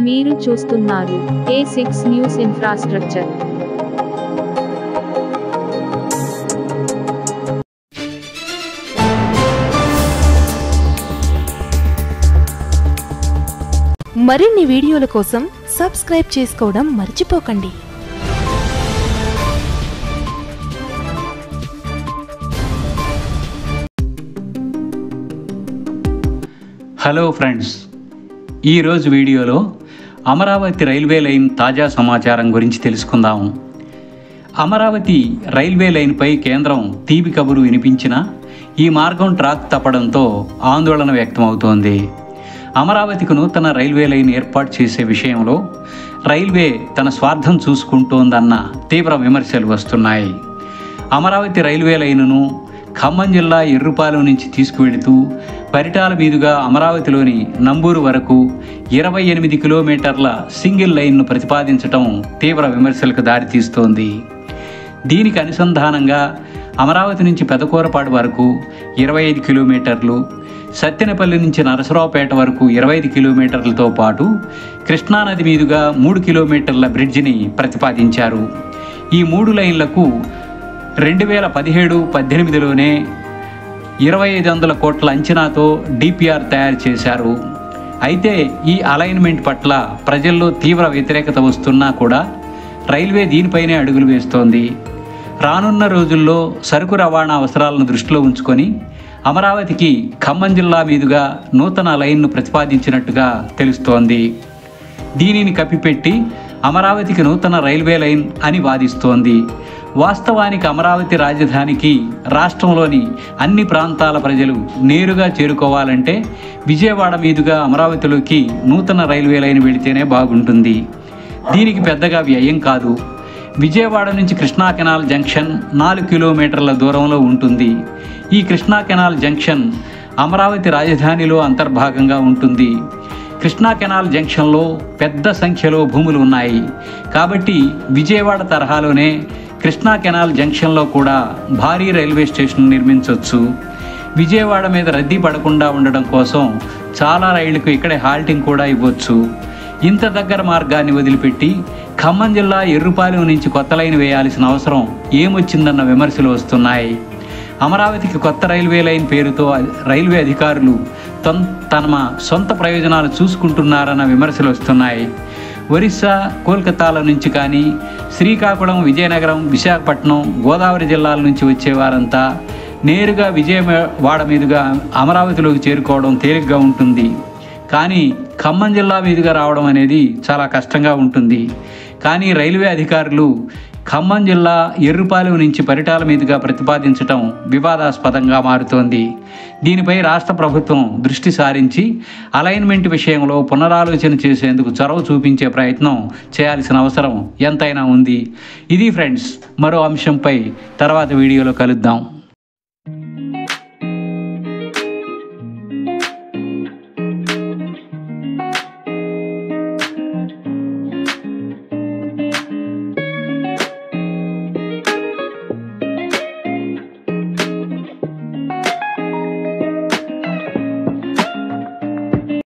మీరు చూస్తున్నారు A6 news infrastructure. మరిన్ని వీడియోల కోసం సబ్స్క్రైబ్ చేసుకోవడం మర్చిపోకండి. హలో ఫ్రెండ్స్, ఈరోజు వీడియోలో అమరావతి రైల్వే లైన్ తాజా సమాచారం గురించి తెలుసుకుందాం. అమరావతి రైల్వే లైన్పై కేంద్రం తీపి కబురు వినిపించినా ఈ మార్గం ట్రాక్ తప్పడంతో ఆందోళన వ్యక్తమవుతోంది. అమరావతికి నూతన రైల్వే లైన్ ఏర్పాటు చేసే విషయంలో రైల్వే తన స్వార్థం చూసుకుంటోందన్న తీవ్ర విమర్శలు వస్తున్నాయి. అమరావతి రైల్వే లైనును ఖమ్మం జిల్లా ఎర్రుపాలెం నుంచి తీసుకువెళుతూ పరిటాల మీదుగా అమరావతిలోని నంబూరు వరకు 28 కిలోమీటర్ల సింగిల్ లైన్ను ప్రతిపాదించడం తీవ్ర విమర్శలకు దారితీస్తోంది. దీనికి అనుసంధానంగా అమరావతి నుంచి పెదకూరపాడు వరకు 25 కిలోమీటర్లు, సత్తెనపల్లి నుంచి నరసరావుపేట వరకు 25 కిలోమీటర్లతో పాటు కృష్ణానది మీదుగా 3 కిలోమీటర్ల బ్రిడ్జిని ప్రతిపాదించారు. ఈ 3 లైన్లకు 2017-18లోనే 2500 కోట్ల అంచనాతో డిపిఆర్ తయారు చేశారు. అయితే ఈ అలైన్మెంట్ పట్ల ప్రజల్లో తీవ్ర వ్యతిరేకత వస్తున్నా కూడా రైల్వే దీనిపైనే అడుగులు వేస్తోంది. రానున్న రోజుల్లో సరుకు రవాణా అవసరాలను దృష్టిలో ఉంచుకొని అమరావతికి ఖమ్మం జిల్లా మీదుగా నూతన లైన్ను ప్రతిపాదించినట్టుగా తెలుస్తోంది. దీనిని కప్పిపెట్టి అమరావతికి నూతన రైల్వే లైన్ అని వాదిస్తోంది. వాస్తవానికి అమరావతి రాజధానికి రాష్ట్రంలోని అన్ని ప్రాంతాల ప్రజలు నేరుగా చేరుకోవాలంటే విజయవాడ మీదుగా అమరావతిలోకి నూతన రైల్వే లైన్ వెళితేనే బాగుంటుంది. దీనికి పెద్దగా వ్యయం కాదు. విజయవాడ నుంచి కృష్ణా కెనాల్ జంక్షన్ 4 కిలోమీటర్ల దూరంలో ఉంటుంది. ఈ కృష్ణా కెనాల్ జంక్షన్ అమరావతి రాజధానిలో అంతర్భాగంగా ఉంటుంది. కృష్ణా కెనాల్ జంక్షన్లో పెద్ద సంఖ్యలో భూములు ఉన్నాయి. కాబట్టి విజయవాడ తరహాలోనే కృష్ణా కెనాల్ జంక్షన్లో కూడా భారీ రైల్వే స్టేషన్ నిర్మించవచ్చు. విజయవాడ మీద రద్దీ పడకుండా ఉండడం కోసం చాలా రైళ్లకు ఇక్కడే హాల్టింగ్ కూడా ఇవ్వచ్చు. ఇంత దగ్గర మార్గాన్ని వదిలిపెట్టి ఖమ్మం జిల్లా ఎర్రుపాలెం నుంచి కొత్త లైన్ వేయాల్సిన అవసరం ఏమొచ్చిందన్న విమర్శలు వస్తున్నాయి. అమరావతికి కొత్త రైల్వే లైన్ పేరుతో రైల్వే అధికారులు తమ సొంత ప్రయోజనాలు చూసుకుంటున్నారన్న విమర్శలు వస్తున్నాయి. ఒరిస్సా, కోల్కతాల నుంచి కానీ శ్రీకాకుళం, విజయనగరం, విశాఖపట్నం, గోదావరి జిల్లాల నుంచి వచ్చేవారంతా నేరుగా విజయవాడ మీదుగా అమరావతిలోకి చేరుకోవడం తేలిగ్గా ఉంటుంది. కానీ ఖమ్మం జిల్లా మీదుగా రావడం అనేది చాలా కష్టంగా ఉంటుంది. కానీ రైల్వే అధికారులు ఖమ్మం జిల్లా ఎర్రుపాలెం నుంచి పరిటాల మీదుగా ప్రతిపాదించడం వివాదాస్పదంగా మారుతోంది. దీనిపై రాష్ట్ర ప్రభుత్వం దృష్టి సారించి అలైన్మెంట్ విషయంలో పునరాలోచన చేసేందుకు చొరవ చూపించే ప్రయత్నం చేయాల్సిన అవసరం ఎంతైనా ఉంది. ఇది ఫ్రెండ్స్, మరో అంశంపై తర్వాత వీడియోలో కలుద్దాం.